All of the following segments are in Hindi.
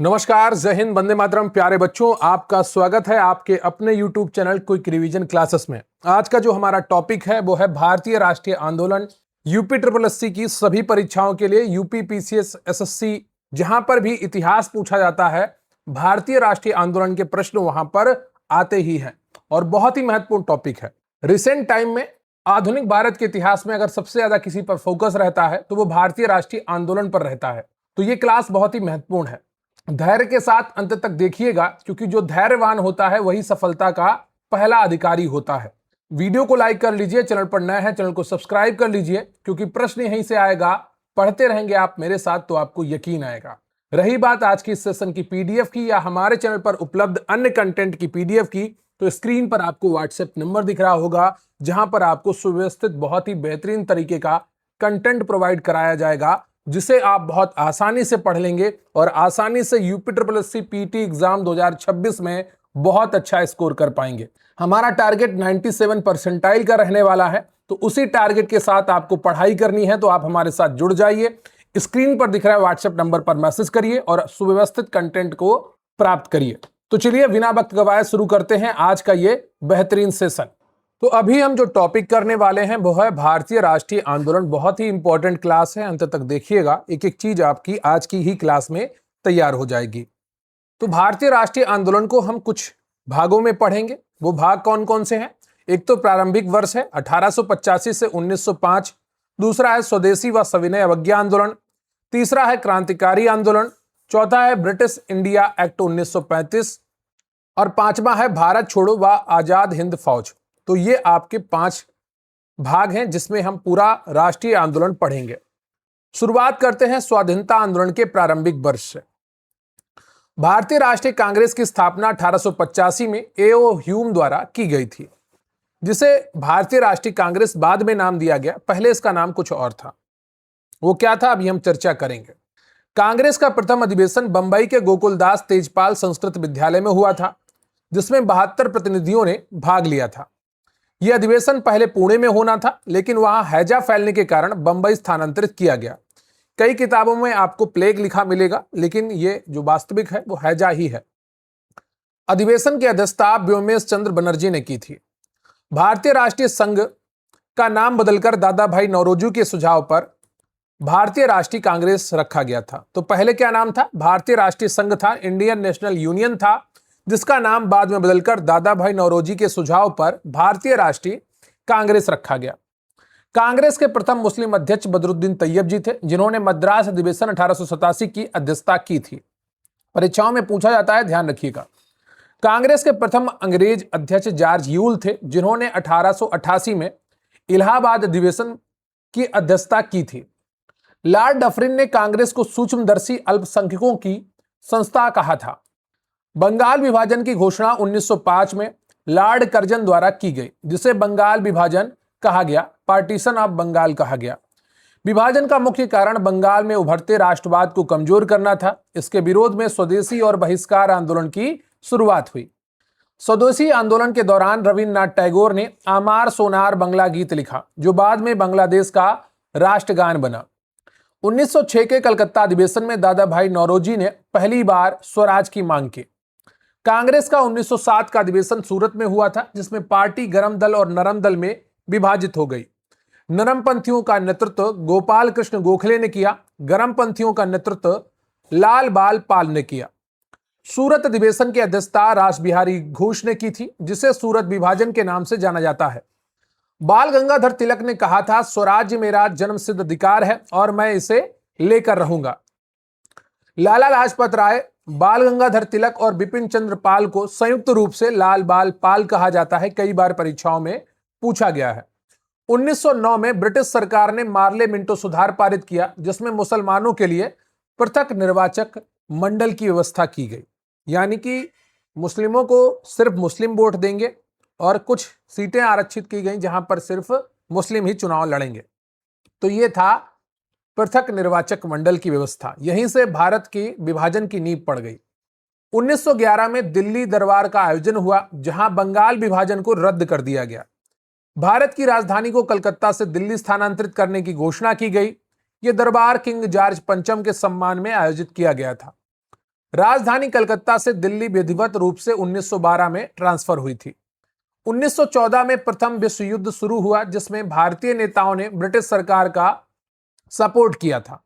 नमस्कार, जय हिंद, वंदे मातरम। प्यारे बच्चों, आपका स्वागत है आपके अपने YouTube channel quick revision classes में। आज का जो हमारा टॉपिक है वो है भारतीय राष्ट्रीय आंदोलन यूपी ट्रिपल एससी की सभी परीक्षाओं के लिए यूपी पीसीएस एसएससी जहां पर भी इतिहास पूछा जाता है, भारतीय राष्ट्रीय आंदोलन के प्रश्न वहां पर आते ही हैं और बहुत ही महत्वपूर्ण टॉपिक है। रिसेंट टाइम में आधुनिक भारत के इतिहास में अगर सबसे ज्यादा किसी पर फोकस रहता है तो वो भारतीय राष्ट्रीय आंदोलन पर रहता है। तो ये क्लास बहुत ही महत्वपूर्ण है। धैर्य के साथ अंत तक देखिएगा, क्योंकि जो धैर्यवान होता है वही सफलता का पहला अधिकारी होता है। वीडियो को लाइक कर लीजिए, चैनल पर नए हैं चैनल को सब्सक्राइब कर लीजिए, क्योंकि प्रश्न यहीं से आएगा। पढ़ते रहेंगे आप मेरे साथ तो आपको यकीन आएगा। रही बात आज की इस सेशन की पीडीएफ की या हमारे चैनल पर उपलब्ध अन्य कंटेंट की पीडीएफ की, तो स्क्रीन पर आपको व्हाट्सएप नंबर दिख रहा होगा, जहां पर आपको सुव्यवस्थित बहुत ही बेहतरीन तरीके का कंटेंट प्रोवाइड कराया जाएगा, जिसे आप बहुत आसानी से पढ़ लेंगे और आसानी से UP triple SC PT exam 2026 में बहुत अच्छा स्कोर कर पाएंगे। हमारा टारगेट 97 परसेंटाइल का रहने वाला है, तो उसी टारगेट के साथ आपको पढ़ाई करनी है। तो आप हमारे साथ जुड़ जाइए, स्क्रीन पर दिख रहा है व्हाट्सएप नंबर पर मैसेज करिए और सुव्यवस्थित कंटेंट को प्राप्त करिए। तो चलिए बिना वक्त गवाए शुरू करते हैं आज का ये बेहतरीन सेशन। तो अभी हम जो टॉपिक करने वाले हैं वो है भारतीय राष्ट्रीय आंदोलन। बहुत ही इंपॉर्टेंट क्लास है, अंत तक देखिएगा, एक एक चीज आपकी आज की ही क्लास में तैयार हो जाएगी। तो भारतीय राष्ट्रीय आंदोलन को हम कुछ भागों में पढ़ेंगे। वो भाग कौन कौन से हैं? एक तो प्रारंभिक वर्ष है 1885 से 1905, दूसरा है स्वदेशी व सविनय अवज्ञा आंदोलन, तीसरा है क्रांतिकारी आंदोलन, चौथा है ब्रिटिश इंडिया एक्ट 1935 और पांचवा है भारत छोड़ो व आजाद हिंद फौज। तो ये आपके 5 भाग हैं जिसमें हम पूरा राष्ट्रीय आंदोलन पढ़ेंगे। शुरुआत करते हैं स्वाधीनता आंदोलन के प्रारंभिक वर्ष से। भारतीय राष्ट्रीय कांग्रेस की स्थापना 1885 में एओ ह्यूम द्वारा की गई थी, जिसे भारतीय राष्ट्रीय कांग्रेस बाद में नाम दिया गया। पहले इसका नाम कुछ और था। वो क्या था अभी हम चर्चा करेंगे। कांग्रेस का प्रथम अधिवेशन बंबई के गोकुलदास तेजपाल संस्कृत विद्यालय में हुआ था, जिसमें 72 प्रतिनिधियों ने भाग लिया था। यह अधिवेशन पहले पुणे में होना था, लेकिन वहां हैजा फैलने के कारण बंबई स्थानांतरित किया गया। कई किताबों में आपको प्लेग लिखा मिलेगा, लेकिन ये जो वास्तविक है वो हैजा ही है। अधिवेशन की अध्यक्षता व्योमेश चंद्र बनर्जी ने की थी। भारतीय राष्ट्रीय संघ का नाम बदलकर दादा भाई नौरोजी के सुझाव पर भारतीय राष्ट्रीय कांग्रेस रखा गया था। तो पहले क्या नाम था? भारतीय राष्ट्रीय संघ था, इंडियन नेशनल यूनियन था, जिसका नाम बाद में बदलकर दादा भाई नौरोजी के सुझाव पर भारतीय राष्ट्रीय कांग्रेस रखा गया। कांग्रेस के प्रथम मुस्लिम अध्यक्ष बदरुद्दीन तैयब जी थे, जिन्होंने मद्रास अधिवेशन 1887 की अध्यक्षता की थी। परीक्षाओं में पूछा जाता है, ध्यान रखिएगा। कांग्रेस के प्रथम अंग्रेज अध्यक्ष जॉर्ज यूल थे, जिन्होंने 1888 में इलाहाबाद अधिवेशन की अध्यक्षता की थी। लॉर्ड डफरिन ने कांग्रेस को सूक्ष्मदर्शी अल्पसंख्यकों की संस्था कहा था। बंगाल विभाजन की घोषणा 1905 में लॉर्ड कर्जन द्वारा की गई, जिसे बंगाल विभाजन कहा गया, पार्टीशन ऑफ बंगाल कहा गया। विभाजन का मुख्य कारण बंगाल में उभरते राष्ट्रवाद को कमजोर करना था। इसके विरोध में स्वदेशी और बहिष्कार आंदोलन की शुरुआत हुई। स्वदेशी आंदोलन के दौरान रविन्द्रनाथ टैगोर ने आमार सोनार बंगला गीत लिखा, जो बाद में बांग्लादेश का राष्ट्रगान बना। 1906 के कलकत्ता अधिवेशन में दादा भाई नौरोजी ने पहली बार स्वराज की मांग की। कांग्रेस का 1907 का अधिवेशन सूरत में हुआ था, जिसमें पार्टी गरम दल और नरम दल में विभाजित हो गई। नरम पंथियों का नेतृत्व गोपाल कृष्ण गोखले ने किया, गरम पंथियों का नेतृत्व लाल बाल पाल ने किया। सूरत अधिवेशन की अध्यक्षता रास बिहारी घोष ने की थी, जिसे सूरत विभाजन के नाम से जाना जाता है। बाल गंगाधर तिलक ने कहा था, स्वराज्य मेरा जन्मसिद्ध अधिकार है और मैं इसे लेकर रहूंगा। लाला लाजपत राय, बाल गंगाधर तिलक और बिपिन चंद्र पाल को संयुक्त रूप से लाल बाल पाल कहा जाता है। कई बार परीक्षाओं में पूछा गया है। 1909 में ब्रिटिश सरकार ने मार्ले मिंटो सुधार पारित किया, जिसमें मुसलमानों के लिए पृथक निर्वाचक मंडल की व्यवस्था की गई, यानी कि मुस्लिमों को सिर्फ मुस्लिम वोट देंगे और कुछ सीटें आरक्षित की गई जहां पर सिर्फ मुस्लिम ही चुनाव लड़ेंगे। तो यह था पृथक निर्वाचक मंडल की व्यवस्था। यहीं से भारत की विभाजन की नींव पड़ गई। 1911 में दिल्ली दरबार का आयोजन हुआ, जहां बंगाल विभाजन को रद्द कर दिया गया। भारत की राजधानी को कलकत्ता से दिल्ली स्थानांतरित करने की घोषणा की गई। यह दरबार किंग जॉर्ज पंचम के सम्मान में आयोजित किया गया था। राजधानी कलकत्ता से दिल्ली विधिवत रूप से 1912 में ट्रांसफर हुई थी। 1914 में प्रथम विश्व युद्ध शुरू हुआ, जिसमें भारतीय नेताओं ने ब्रिटिश सरकार का सपोर्ट किया था।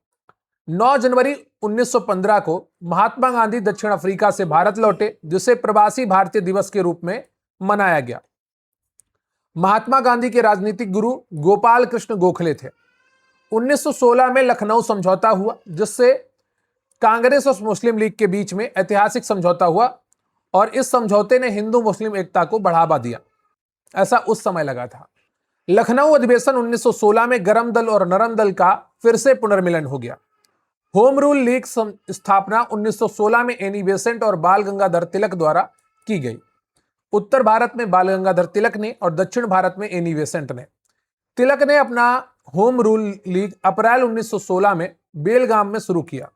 9 जनवरी 1915 को महात्मा गांधी दक्षिण अफ्रीका से भारत लौटे, जिसे प्रवासी भारतीय दिवस के रूप में मनाया गया। महात्मा गांधी के राजनीतिक गुरु गोपाल कृष्ण गोखले थे। 1916 में लखनऊ समझौता हुआ, जिससे कांग्रेस और मुस्लिम लीग के बीच में ऐतिहासिक समझौता हुआ और इस समझौते ने हिंदू मुस्लिम एकता को बढ़ावा दिया, ऐसा उस समय लगा था। लखनऊ अधिवेशन 1916 में गरम दल और नरम दल का फिर से पुनर्मिलन हो गया। होम रूल लीग स्थापना 1916 में एनी बेसेंट और बाल गंगाधर तिलक द्वारा की गई। उत्तर भारत में बाल गंगाधर तिलक ने और दक्षिण भारत में एनी बेसेंट ने। तिलक ने अपना होम रूल लीग अप्रैल 1916 में बेलगाम में शुरू किया,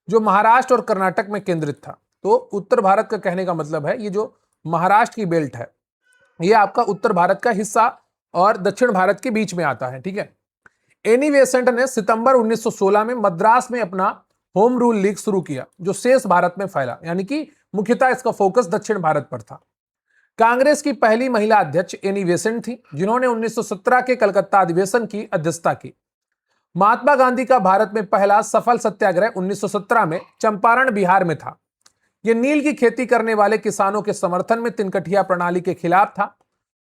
जो महाराष्ट्र और कर्नाटक में केंद्रित था। तो उत्तर भारत का कहने का मतलब है, ये जो महाराष्ट्र की बेल्ट है ये आपका उत्तर भारत का हिस्सा और दक्षिण भारत के बीच में आता है, ठीक है। एनी बेसेंट ने सितंबर 1916 में मद्रास में अपना होम रूल लीग शुरू किया, जो शेष भारत में फैला, यानी कि मुख्यतः इसका फोकस दक्षिण भारत पर था। कांग्रेस की पहली महिला अध्यक्ष एनी बेसेंट थी, जिन्होंने 1917 के कलकत्ता अधिवेशन की अध्यक्षता की। महात्मा गांधी का भारत में पहला सफल सत्याग्रह 1917 में चंपारण बिहार में था। यह नील की खेती करने वाले किसानों के समर्थन में तिनकठिया प्रणाली के खिलाफ था।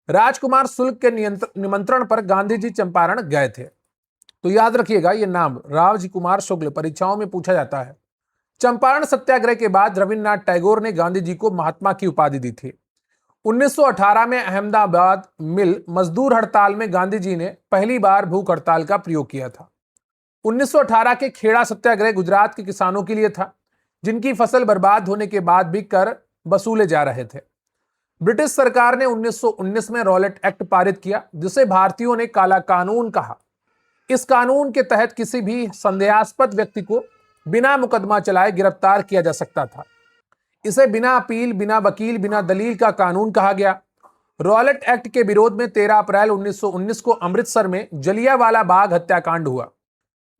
राजकुमार शुक्ल के निमंत्रण पर गांधी जी चंपारण गए थे। तो याद रखिएगा, यह नाम राजकुमार शुक्ल परीक्षाओं में पूछा जाता है। चंपारण सत्याग्रह के बाद रविन्द्रनाथ टैगोर ने गांधी जी को महात्मा की उपाधि दी थी। 1918 में अहमदाबाद मिल मजदूर हड़ताल में गांधी जी ने पहली बार भूख हड़ताल का प्रयोग किया था। 1918 के खेड़ा सत्याग्रह गुजरात के किसानों के लिए था, जिनकी फसल बर्बाद होने के बाद भी कर वसूले जा रहे थे। ब्रिटिश सरकार ने 1919 में रॉलेट एक्ट पारित किया, जिसे भारतीयों ने काला कानून कहा। इस कानून के तहत किसी भी संदेहास्पद व्यक्ति को बिना मुकदमा चलाए गिरफ्तार किया जा सकता था। इसे बिना अपील, बिना वकील, बिना दलील का कानून कहा गया। रॉलेट एक्ट के विरोध में 13 अप्रैल 1919 को अमृतसर में जलियांवाला बाग हत्याकांड हुआ।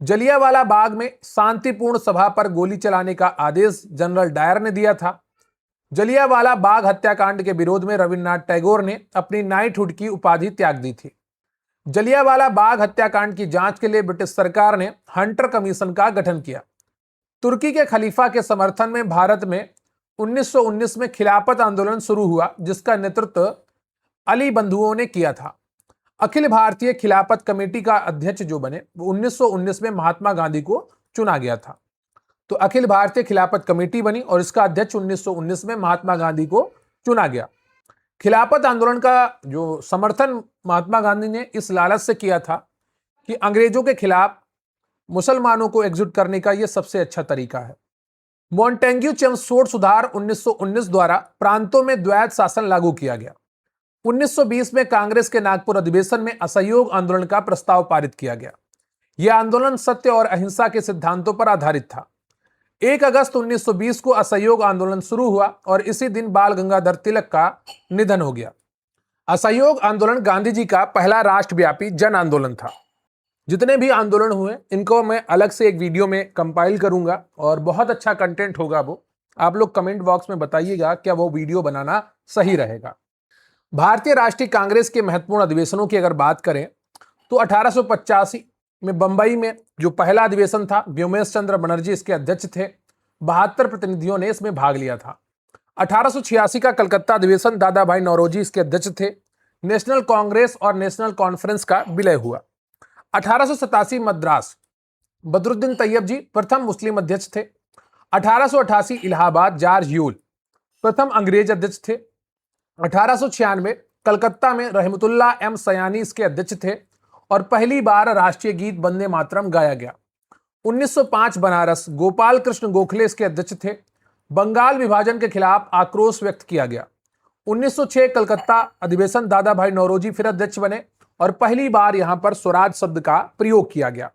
जलियांवाला बाग में शांतिपूर्ण सभा पर गोली चलाने का आदेश जनरल डायर ने दिया था। जलियांवाला बाग हत्याकांड के विरोध में रविन्द्रनाथ टैगोर ने अपनी नाइटहुड की उपाधि त्याग दी थी। जलियांवाला बाग हत्याकांड की जांच के लिए ब्रिटिश सरकार ने हंटर कमीशन का गठन किया। तुर्की के खलीफा के समर्थन में भारत में 1919 में खिलाफत आंदोलन शुरू हुआ, जिसका नेतृत्व अली बंधुओं ने किया था। अखिल भारतीय खिलाफत कमेटी का अध्यक्ष जो बने, वो 1919 में महात्मा गांधी को चुना गया था। तो अखिल भारतीय खिलाफत कमेटी बनी और इसका अध्यक्ष 1919 में महात्मा गांधी को चुना गया। खिलाफत आंदोलन का जो समर्थन महात्मा गांधी ने इस लालच से किया था कि अंग्रेजों के खिलाफ मुसलमानों को एकजुट करने का यह सबसे अच्छा तरीका है। मॉन्टेग्यू चेम्सफोर्ड सुधार 1919 द्वारा प्रांतों में द्वैत शासन लागू किया गया। 1920 में कांग्रेस के नागपुर अधिवेशन में असहयोग आंदोलन का प्रस्ताव पारित किया गया। यह आंदोलन सत्य और अहिंसा के सिद्धांतों पर आधारित था। 1 अगस्त 1920 को असहयोग आंदोलन शुरू हुआ और इसी दिन बाल गंगाधर तिलक का निधन हो गया। असहयोग आंदोलन गांधी जी का पहला राष्ट्रव्यापी जन आंदोलन था। जितने भी आंदोलन हुए इनको मैं अलग से एक वीडियो में कंपाइल करूंगा और बहुत अच्छा कंटेंट होगा वो। आप लोग कमेंट बॉक्स में बताइएगा क्या वो वीडियो बनाना सही रहेगा। भारतीय राष्ट्रीय कांग्रेस के महत्वपूर्ण अधिवेशनों की अगर बात करें तो 1885 में बंबई में जो पहला अधिवेशन था, व्योमेश चंद्र बनर्जी इसके अध्यक्ष थे। 72 प्रतिनिधियों ने इसमें भाग लिया था। 1886 का कलकत्ता अधिवेशन दादा भाई नौरोजी इसके अध्यक्ष थे। नेशनल कांग्रेस और नेशनल कॉन्फ्रेंस का विलय हुआ। 1887 मद्रास, बदरुद्दीन तैयब जी प्रथम मुस्लिम अध्यक्ष थे। 1888 इलाहाबाद, जॉर्ज यूल प्रथम अंग्रेज अध्यक्ष थे। 1896 कलकत्ता में रहमतुल्लाह एम सयानी इसके अध्यक्ष थे और पहली बार राष्ट्रीय गीत वंदे मातरम गाया गया। 1905 बनारस, गोपाल कृष्ण गोखले इसके अध्यक्ष थे। बंगाल विभाजन के खिलाफ आक्रोश व्यक्त किया गया। 1906 कलकत्ता अधिवेशन, दादा भाई नौरोजी फिर अध्यक्ष बने और पहली बार यहां पर स्वराज शब्द का प्रयोग किया गया।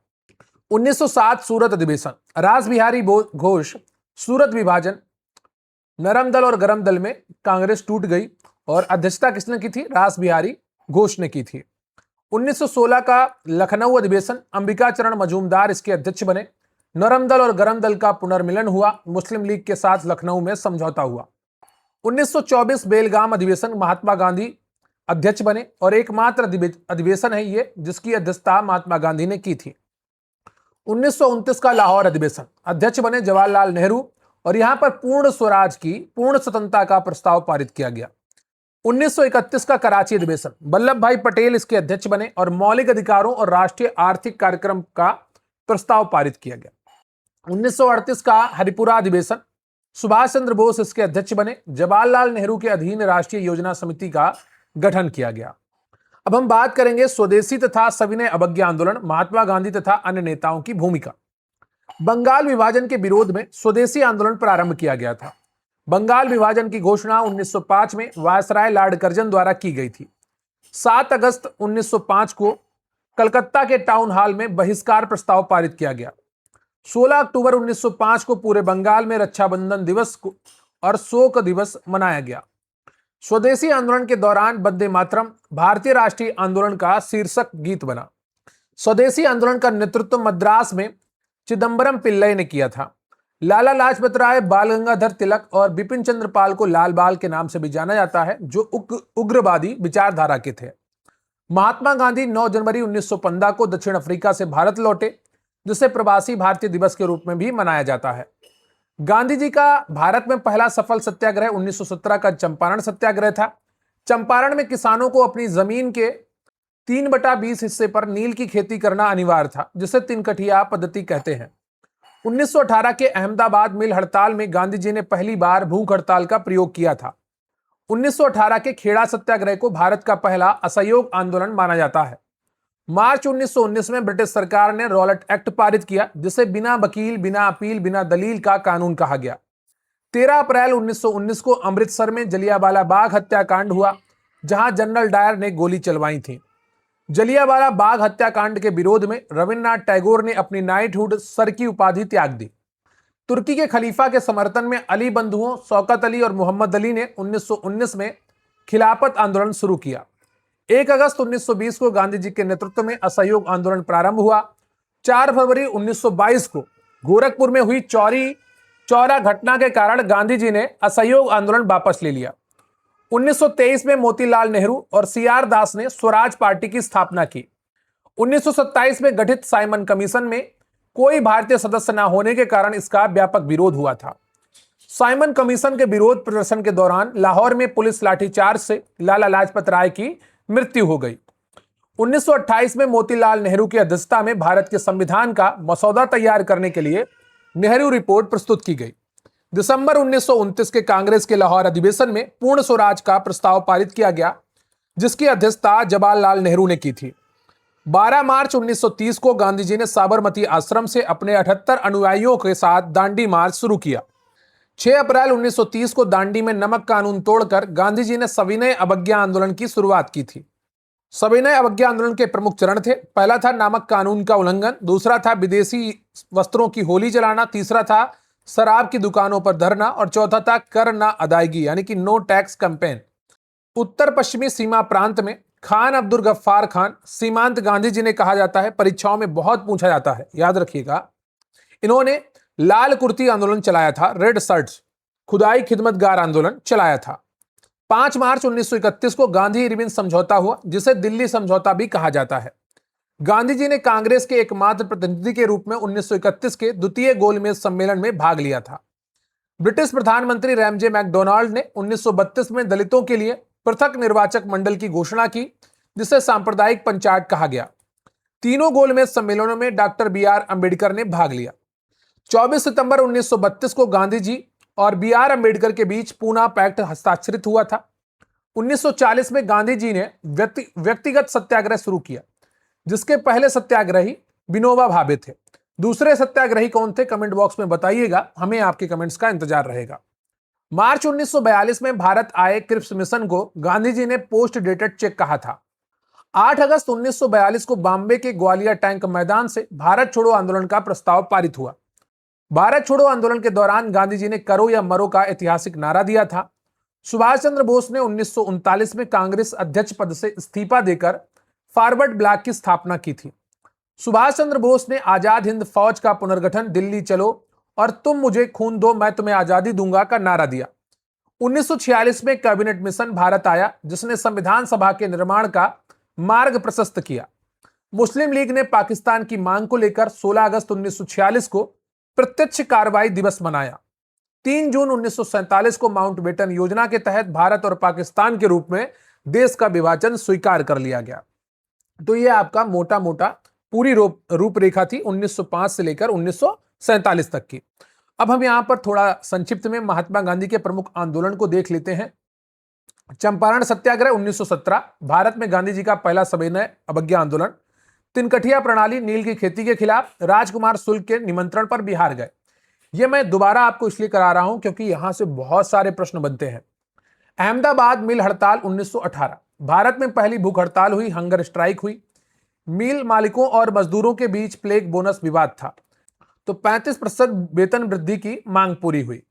1907 सूरत अधिवेशन, रास बिहारी घोष सूरत विभाजन, नरम दल और गरम दल में कांग्रेस टूट गई और अध्यक्षता किसने की थी? रास बिहारी घोष ने की थी। 1916 का लखनऊ अधिवेशन, अंबिका चरण मजूमदार इसके अध्यक्ष बने। नरम दल और गरम दल का पुनर्मिलन हुआ। मुस्लिम लीग के साथ लखनऊ में समझौता हुआ। 1924 बेलगाम अधिवेशन, महात्मा गांधी अध्यक्ष बने और एकमात्र अधिवेशन है ये जिसकी अध्यक्षता महात्मा गांधी ने की थी। 1929 का लाहौर अधिवेशन, अध्यक्ष बने जवाहरलाल नेहरू और यहां पर पूर्ण स्वराज की पूर्ण स्वतंत्रता का प्रस्ताव पारित किया गया। 1931 का कराची अधिवेशन, वल्लभ भाई पटेल इसके अध्यक्ष बने और मौलिक अधिकारों और राष्ट्रीय आर्थिक कार्यक्रम का प्रस्ताव पारित किया गया। 1938 का हरिपुरा अधिवेशन, सुभाष चंद्र बोस इसके अध्यक्ष बने। जवाहरलाल नेहरू के अधीन राष्ट्रीय योजना समिति का गठन किया गया। अब हम बात करेंगे स्वदेशी तथा सविनय अवज्ञा आंदोलन, महात्मा गांधी तथा अन्य नेताओं की भूमिका। बंगाल विभाजन के विरोध में स्वदेशी आंदोलन प्रारंभ किया गया था। बंगाल विभाजन की घोषणा 1905 में वायसराय लॉर्ड कर्जन द्वारा की गई थी। 7 अगस्त 1905 को कलकत्ता के टाउन हॉल में बहिष्कार प्रस्ताव पारित किया गया। 16 अक्टूबर 1905 को पूरे बंगाल में रक्षाबंधन दिवस और शोक दिवस मनाया गया। स्वदेशी आंदोलन के दौरान वंदे मातरम भारतीय राष्ट्रीय आंदोलन का शीर्षक गीत बना। स्वदेशी आंदोलन का नेतृत्व मद्रास में चिदंबरम पिल्लई ने किया था। लाला लाजपत राय, बाल गंगाधर तिलक और बिपिन चंद्र पाल को लाल बाल के नाम से भी जाना जाता है, जो उग्रवादी विचारधारा के थे। महात्मा गांधी 9 जनवरी 1915 को दक्षिण अफ्रीका से भारत लौटे, जिसे प्रवासी भारतीय दिवस के रूप में भी मनाया जाता है। गांधी जी का भारत में पहला सफल सत्याग्रह 1917 का चंपारण सत्याग्रह था। चंपारण में किसानों को अपनी जमीन के 3/20 हिस्से पर नील की खेती करना अनिवार्य था, जिसे तिनकठिया पद्धति कहते हैं। 1918 के अहमदाबाद मिल हड़ताल में गांधी जी ने पहली बार भूख हड़ताल का प्रयोग किया था। 1918 के खेड़ा सत्याग्रह को भारत का पहला असहयोग आंदोलन माना जाता है। मार्च 1919 में ब्रिटिश सरकार ने रॉलेट एक्ट पारित किया, जिसे बिना वकील, बिना अपील, बिना दलील का कानून कहा गया। 13 अप्रैल 1919 को अमृतसर में जलियांवाला बाग हत्याकांड हुआ, जहां जनरल डायर ने गोली चलवाई थी। जलियांवाला बाग हत्याकांड के विरोध में रविन्द्रनाथ टैगोर ने अपनी नाइटहुड सर की उपाधि त्याग दी। तुर्की के खलीफा के समर्थन में अली बंधुओं शौकत अली और मोहम्मद अली ने 1919 में खिलाफत आंदोलन शुरू किया। 1 अगस्त 1920 को गांधी जी के नेतृत्व में असहयोग आंदोलन प्रारंभ हुआ। 4 फरवरी 1922 को गोरखपुर में हुई चौरा घटना के कारण गांधी जी ने असहयोग आंदोलन वापस ले लिया। 1923 में मोतीलाल नेहरू और सीआर दास ने स्वराज पार्टी की स्थापना की। 1927 में गठित साइमन कमीशन में कोई भारतीय सदस्य न होने के कारण इसका व्यापक विरोध हुआ था। साइमन कमीशन के विरोध प्रदर्शन के दौरान लाहौर में पुलिस लाठीचार्ज से लाला लाजपत राय की मृत्यु हो गई। 1928 में मोतीलाल नेहरू की अध्यक्षता में भारत के संविधान का मसौदा तैयार करने के लिए नेहरू रिपोर्ट प्रस्तुत की गई। दिसंबर 1929 के कांग्रेस के लाहौर अधिवेशन में पूर्ण स्वराज का प्रस्ताव पारित किया गया, जिसकी अध्यक्षता जवाहरलाल नेहरू ने की थी। 12 मार्च 1930 को गांधी जी ने साबरमती आश्रम से अपने 78 अनुयायियों के साथ दांडी मार्च शुरू किया। 6 अप्रैल 1930 को दांडी में नमक कानून तोड़कर गांधी जी ने सविनय अवज्ञा आंदोलन की शुरुआत की थी। सविनय अवज्ञा आंदोलन के प्रमुख चरण थे। पहला था नमक कानून का उल्लंघन, दूसरा था विदेशी वस्त्रों की होली जलाना, तीसरा था शराब की दुकानों पर धरना और चौथा था कर ना अदायगी यानी कि नो टैक्स कैंपेन। उत्तर पश्चिमी सीमा प्रांत में खान अब्दुल गफ्फार खान, सीमांत गांधी जी ने कहा जाता है, परीक्षाओं में बहुत पूछा जाता है, याद रखिएगा। इन्होंने लाल कुर्ती आंदोलन चलाया था, रेड शर्ट्स, खुदाई खिदमतगार आंदोलन चलाया था। 5 मार्च 1931 को गांधी इरविन समझौता हुआ, जिसे दिल्ली समझौता भी कहा जाता है। गांधी जी ने कांग्रेस के एकमात्र प्रतिनिधि के रूप में 1931 के द्वितीय गोलमेज सम्मेलन में भाग लिया था। ब्रिटिश प्रधानमंत्री रैमजे मैकडोनाल्ड ने 1932 में दलितों के लिए पृथक निर्वाचक मंडल की घोषणा की, जिसे सांप्रदायिक पंचायत कहा गया। तीनों गोलमेज सम्मेलनों में डॉक्टर BR अम्बेडकर ने भाग लिया। 24 सितंबर 1932 को गांधी जी और BR अम्बेडकर के बीच पूना पैक्ट हस्ताक्षरित हुआ था। 1940 में गांधी जी ने व्यक्तिगत सत्याग्रह शुरू किया, जिसके पहले सत्याग्रही विनोबा भावे थे। दूसरे सत्याग्रही कौन थे, कमेंट बॉक्स में बताइएगा, हमें आपके कमेंट्स का इंतजार रहेगा। मार्च 1942 में भारत आए क्रिप्स मिशन को गांधी जी ने पोस्ट डेटेड चेक कहा था। 8 अगस्त 1942 को बॉम्बे के ग्वालियर टैंक मैदान से भारत छोड़ो आंदोलन का प्रस्ताव पारित हुआ। भारत छोड़ो आंदोलन के दौरान गांधी जी ने करो या मरो का ऐतिहासिक नारा दिया था। सुभाष चंद्र बोस ने 1939 में कांग्रेस अध्यक्ष पद से इस्तीफा देकर फॉरवर्ड ब्लॉक की स्थापना की थी। सुभाष चंद्र बोस ने आजाद हिंद फौज का पुनर्गठन, दिल्ली चलो और तुम मुझे खून दो मैं तुम्हें आजादी दूंगा का नारा दिया। 1946 में कैबिनेट मिशन भारत आया, जिसने संविधान सभा के निर्माण का मार्ग प्रशस्त किया। मुस्लिम लीग ने पाकिस्तान की मांग को लेकर 16 अगस्त 1946 को प्रत्यक्ष कार्रवाई दिवस मनाया। 3 जून 1947 को माउंटबेटन योजना के तहत भारत और पाकिस्तान के रूप में देश का विभाजन स्वीकार कर लिया गया। तो यह आपका मोटा मोटा पूरी रूपरेखा थी 1905 से लेकर 1947 तक की। अब हम यहां पर थोड़ा संक्षिप्त में महात्मा गांधी के प्रमुख आंदोलन को देख लेते हैं। चंपारण सत्याग्रह 1917, भारत में गांधी जी का पहला सविनय अवज्ञा आंदोलन। तिनकठिया प्रणाली, नील की खेती के खिलाफ, राजकुमार शुक्ल के निमंत्रण पर बिहार गए। यह मैं दोबारा आपको इसलिए करा रहा हूं क्योंकि यहां से बहुत सारे प्रश्न बनते हैं। अहमदाबाद मिल हड़ताल 1918, भारत में पहली भूख हड़ताल हुई, हंगर स्ट्राइक हुई। मिल मालिकों और मजदूरों के बीच प्लेग बोनस विवाद था, तो 35% वेतन वृद्धि की मांग पूरी हुई।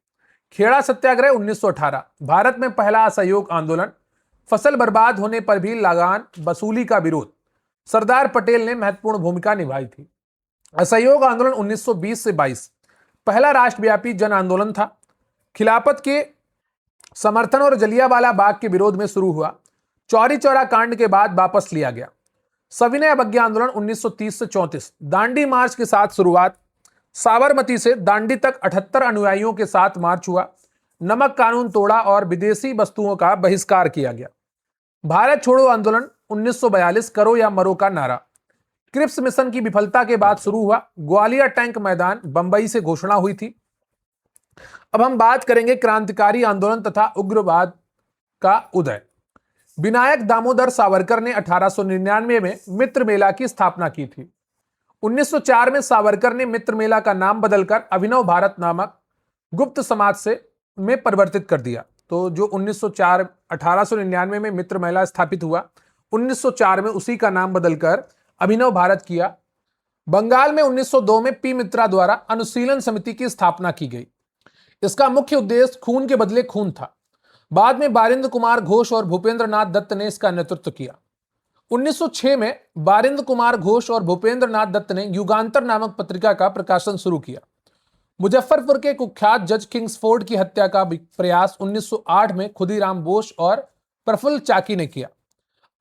खेड़ा सत्याग्रह 1918, भारत में पहला असहयोग आंदोलन। फसल बर्बाद होने पर भी लगान वसूली का विरोध, सरदार पटेल ने महत्वपूर्ण भूमिका निभाई थी। असहयोग आंदोलन 1920 से 22, पहला राष्ट्रव्यापी जन आंदोलन था। खिलाफत के समर्थन और जलियांवाला बाग के विरोध में शुरू हुआ, चौरी चौरा कांड के बाद वापस लिया गया। सविनय अवज्ञा आंदोलन 1930 से 34, दांडी मार्च के साथ शुरुआत, साबरमती से दांडी तक 78 अनुयायियों के साथ मार्च हुआ। नमक कानून तोड़ा और विदेशी वस्तुओं का बहिष्कार किया गया। भारत छोड़ो आंदोलन 1942, करो या मरो का नारा, क्रिप्स मिशन की विफलता के बाद शुरू हुआ। ग्वालियर टैंक मैदान, बंबई से घोषणा हुई थी। अब हम बात करेंगे क्रांतिकारी आंदोलन तथा उग्रवाद का उदय। विनायक दामोदर सावरकर ने 1899 में मित्र मेला की स्थापना की थी। 1904 में सावरकर ने मित्र मेला का नाम बदलकर अभिनव भारत नामक गुप्त समाज से में परिवर्तित कर दिया। तो जो 1899 में मित्र मेला स्थापित हुआ, 1904 में उसी का नाम बदलकर अभिनव भारत किया। बंगाल में 1902 में पी मित्रा द्वारा अनुशीलन समिति की स्थापना की गई। इसका मुख्य उद्देश्य खून के बदले खून था। बाद में बारिंद्र कुमार घोष और भूपेंद्र नाथ दत्त ने इसका नेतृत्व किया। 1906 में बारिंद्र कुमार घोष और भूपेंद्र नाथ दत्त ने युगांतर नामक पत्रिका का प्रकाशन शुरू किया। मुजफ्फरपुर के कुख्यात जज किंग्सफोर्ड की हत्या का प्रयास 1908 में खुदीराम बोस और प्रफुल्ल चाकी ने किया।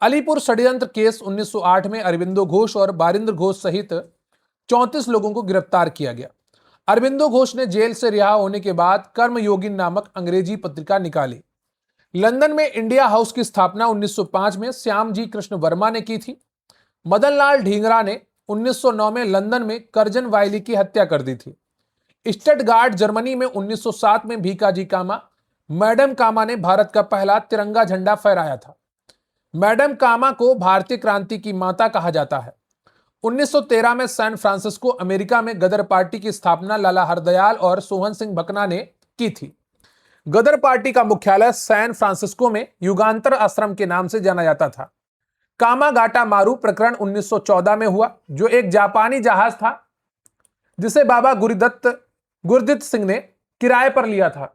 अलीपुर षड्यंत्र केस 1908 में अरविंदो घोष और बारिंद्र घोष सहित 34 लोगों को गिरफ्तार किया गया। अरविंदो घोष ने जेल से रिहा होने के बाद कर्मयोगी नामक अंग्रेजी पत्रिका निकाली। लंदन में इंडिया हाउस की स्थापना 1905 में श्यामजी कृष्ण वर्मा ने की थी। मदनलाल ढींगरा ने 1909 में लंदन में कर्जन वायली की हत्या कर दी थी। स्टटगार्ट जर्मनी में 1907 में भीकाजी कामा, मैडम कामा ने भारत का पहला तिरंगा झंडा फहराया था। मैडम कामा को भारतीय क्रांति की माता कहा जाता है। 1913 में सैन फ्रांसिस्को अमेरिका में गदर पार्टी की स्थापना लाला हरदयाल और सोहन सिंह भकना ने की थी। गदर पार्टी का मुख्यालय सैन फ्रांसिस्को में युगांतर आश्रम के नाम से जाना जाता था। कामागाटा मारू प्रकरण 1914 में हुआ, जो एक जापानी जहाज था जिसे बाबा गुरदित्त सिंह ने किराए पर लिया था।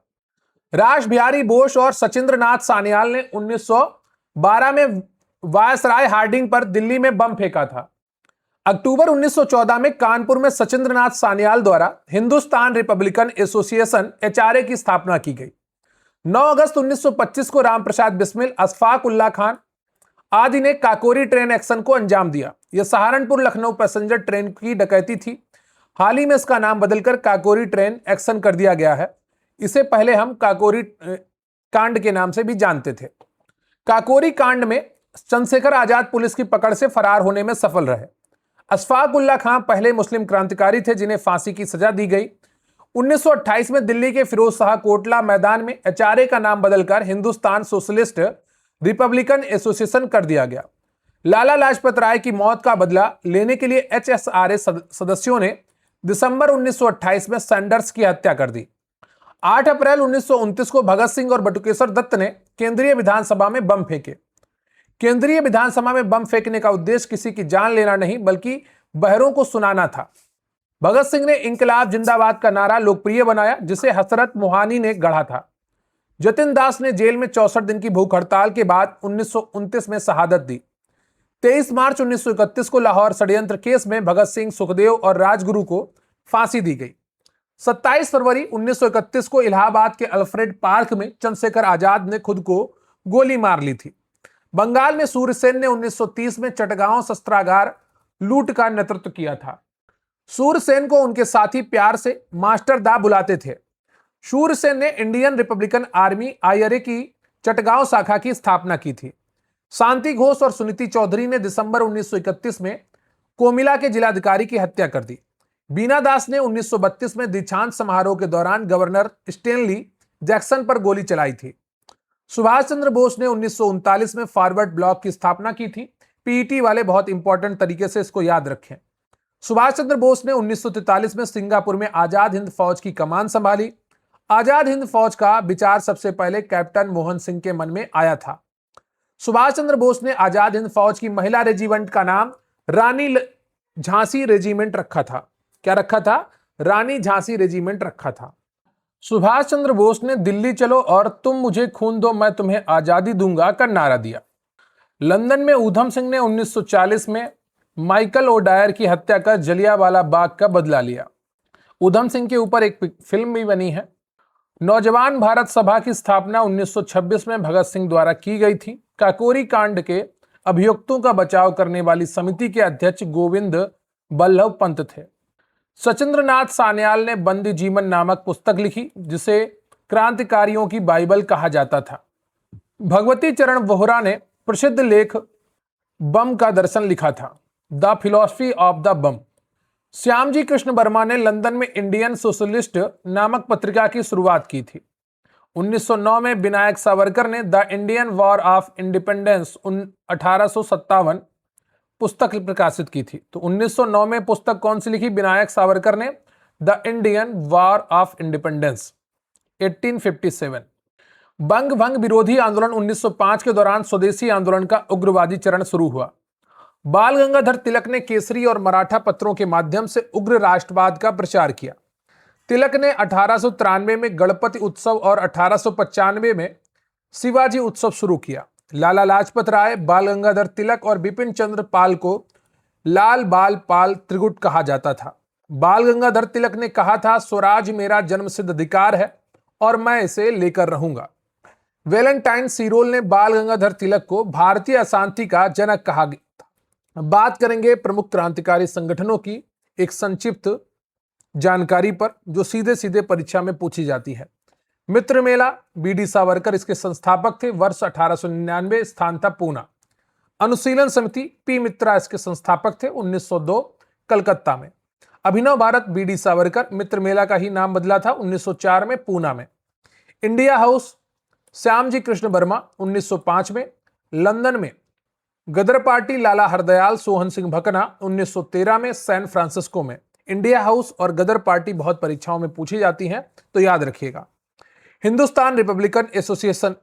रास बिहारी बोस और सचिंद्र नाथ सान्याल ने 1912 में वायसराय हार्डिंग पर दिल्ली में बम फेंका था। अक्टूबर 1914 में कानपुर में सचिंद्र नाथ सान्याल द्वारा हिंदुस्तान रिपब्लिकन एसोसिएशन HRA की स्थापना की गई। 9 अगस्त 1925 को रामप्रसाद बिस्मिल, अशफाक उल्लाह खान आदि ने काकोरी ट्रेन एक्शन को अंजाम दिया। यह सहारनपुर लखनऊ पैसेंजर ट्रेन की डकैती थी। हाल ही में इसका नाम बदलकर काकोरी ट्रेन एक्शन कर दिया गया है। इसे पहले हम काकोरी कांड के नाम से भी जानते थे। काकोरी कांड में चंद्रशेखर आजाद पुलिस की पकड़ से फरार होने में सफल रहे। अशफाक उल्लाह खान पहले मुस्लिम क्रांतिकारी थे जिन्हें फांसी की सजा दी गई। 1928 में दिल्ली के फिरोज शाह कोटला मैदान में HRA का नाम बदलकर हिंदुस्तान सोशलिस्ट रिपब्लिकन एसोसिएशन कर दिया गया। लाला लाजपत राय की मौत का बदला लेने के लिए HSRA सदस्यों ने दिसंबर 1928 में सैंडर्स की हत्या कर दी। 8 अप्रैल 1929 को भगत सिंह और बटुकेश्वर दत्त ने केंद्रीय विधानसभा में बम फेंके। केंद्रीय विधानसभा में बम फेंकने का उद्देश्य किसी की जान लेना नहीं बल्कि बहरों को सुनाना था। भगत सिंह ने इंकलाब जिंदाबाद का नारा लोकप्रिय बनाया, जिसे हसरत मोहानी ने गढ़ा था। जतिन दास ने जेल में 64 दिन की भूख हड़ताल के बाद 1929 में शहादत दी। 23 मार्च 1931 को लाहौर षड्यंत्र केस में भगत सिंह, सुखदेव और राजगुरु को फांसी दी गई। 27 फरवरी 1931 को इलाहाबाद के अल्फ्रेड पार्क में चंद्रशेखर आजाद ने खुद को गोली मार ली थी। बंगाल में सूर्यसेन ने 1930 में चटगांव शस्त्रागार लूट का नेतृत्व किया था। सूर्यसेन को उनके साथी प्यार से मास्टर दा बुलाते थे। सूर्यसेन ने इंडियन रिपब्लिकन आर्मी IRA की चटगांव शाखा की स्थापना की थी। शांति घोष और सुनीति चौधरी ने दिसंबर 1931 में कोमिला के जिलाधिकारी की हत्या कर दी। बीना दास ने 1932 में दीक्षांत समारोह के दौरान गवर्नर स्टेनली जैक्सन पर गोली चलाई थी। सुभाष चंद्र बोस ने 1939 में फॉरवर्ड ब्लॉक की स्थापना की थी। PET वाले बहुत इंपॉर्टेंट तरीके से इसको याद रखें। सुभाष चंद्र बोस ने 1943 में सिंगापुर में आजाद हिंद फौज की कमान संभाली। आजाद हिंद फौज का विचार सबसे पहले कैप्टन मोहन सिंह के मन में आया था। सुभाष चंद्र बोस ने आजाद हिंद फौज की महिला रेजिमेंट का नाम रानी झांसी रेजिमेंट रखा था। क्या रखा था? रानी झांसी रेजिमेंट रखा था। सुभाष चंद्र बोस ने दिल्ली चलो और तुम मुझे खून दो मैं तुम्हें आजादी दूंगा का नारा दिया। लंदन में ऊधम सिंह ने 1940 में माइकल ओडायर की हत्या कर जलियांवाला बाग का बदला लिया। ऊधम सिंह के ऊपर एक फिल्म भी बनी है। नौजवान भारत सभा की स्थापना 1926 में भगत सिंह द्वारा की गई थी। काकोरी कांड के अभियुक्तों का बचाव करने वाली समिति के अध्यक्ष गोविंद बल्लभ पंत थे। सचिंद्रनाथ सान्याल ने बंदी जीवन नामक पुस्तक लिखी, जिसे क्रांतिकारियों की बाइबल कहा जाता था। भगवती चरण वोहरा ने प्रसिद्ध लेख बम का दर्शन लिखा था, द फिलॉसफी ऑफ द बम। श्यामजी कृष्ण वर्मा ने लंदन में इंडियन सोशलिस्ट नामक पत्रिका की शुरुआत की थी। 1909 में विनायक सावरकर ने the Indian war of independence 1857 पुस्तक प्रकाशित की थी। तो 1909 में पुस्तक कौन सी लिखी? विनायक सावरकर ने the Indian war of independence 1857। बंग भंग विरोधी आंदोलन 1905 के दौरान स्वदेशी आंदोलन का उग्रवादी चरण शुरू हुआ। बाल गंगाधर तिलक ने केसरी और मराठा पत्रों के माध्यम से उग्र राष्ट्रवाद का प्रचार किया। तिलक ने 1893 में गणपति उत्सव और 1895 में शिवाजी उत्सव शुरू किया। लाला लाजपत राय, बाल गंगाधर तिलक और बिपिन चंद्र पाल को लाल बाल पाल त्रिगुट कहा जाता था। बाल गंगाधर तिलक ने कहा था, स्वराज मेरा जन्मसिद्ध अधिकार है और मैं इसे लेकर रहूंगा। वैलेंटाइन सीरोल ने बाल गंगाधर तिलक को भारतीय अशांति का जनक कहा था। बात करेंगे प्रमुख क्रांतिकारी संगठनों की एक संक्षिप्त जानकारी पर, जो सीधे सीधे परीक्षा में पूछी जाती है। मित्र मेला, BD सावरकर इसके संस्थापक थे। वर्ष 1899, स्थान था पूना। अनुशीलन समिति, P मित्रा इसके संस्थापक थे। 1902, कलकत्ता में। अभिनव भारत, BD सावरकर। मित्र मेला का ही नाम बदला था 1904 में, पूना में। इंडिया हाउस, श्यामजी कृष्ण वर्मा 1905 में। लंदन में गदर पार्टी, लाला हरदयाल सोहन सिंह भकना 1913 में, सैन फ्रांसिस्को में। इंडिया हाउस और गदर पार्टी बहुत परीक्षाओं में पूछी जाती हैं, तो याद रखिएगा। Hindustan Republican Association,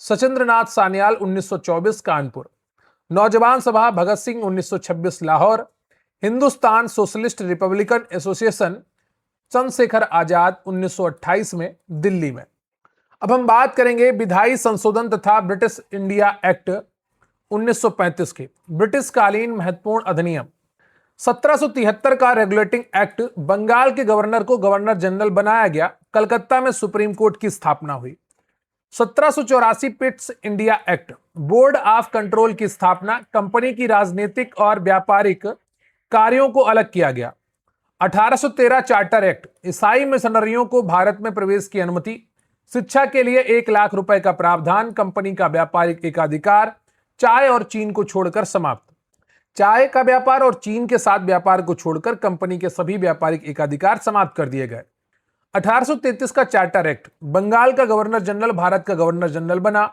Sachindranath Sanyal 1924, Kanpur. Naujawan Sabha, Bhagat Singh 1926, Lahore. Hindustan Socialist Republican Association, Chandrashekhar Azad 1928 में, दिल्ली में। अब हम बात करेंगे विधायी संशोधन तथा ब्रिटिश इंडिया एक्ट 1935 के। ब्रिटिश कालीन महत्वपूर्ण अधिनियम। 1773 का रेगुलेटिंग एक्ट, बंगाल के गवर्नर को गवर्नर जनरल बनाया गया। कलकत्ता में सुप्रीम कोर्ट की स्थापना हुई। 1784 Pitt's India act, board of control की स्थापना। कंपनी की राजनीतिक और व्यापारिक कार्यों को अलग किया गया। 1813 चार्टर एक्ट, ईसाई मिशनरियों को भारत में प्रवेश की अनुमति। शिक्षा के लिए 1 लाख रुपए का प्रावधान। कंपनी का व्यापारिक एकाधिकार चाय और चीन को छोड़कर समाप्त। चाय का व्यापार और चीन के साथ व्यापार को छोड़कर कंपनी के सभी व्यापारिक एकाधिकार समाप्त कर दिए गए। 1833 का चार्टर एक्ट, बंगाल का गवर्नर जनरल भारत का गवर्नर जनरल बना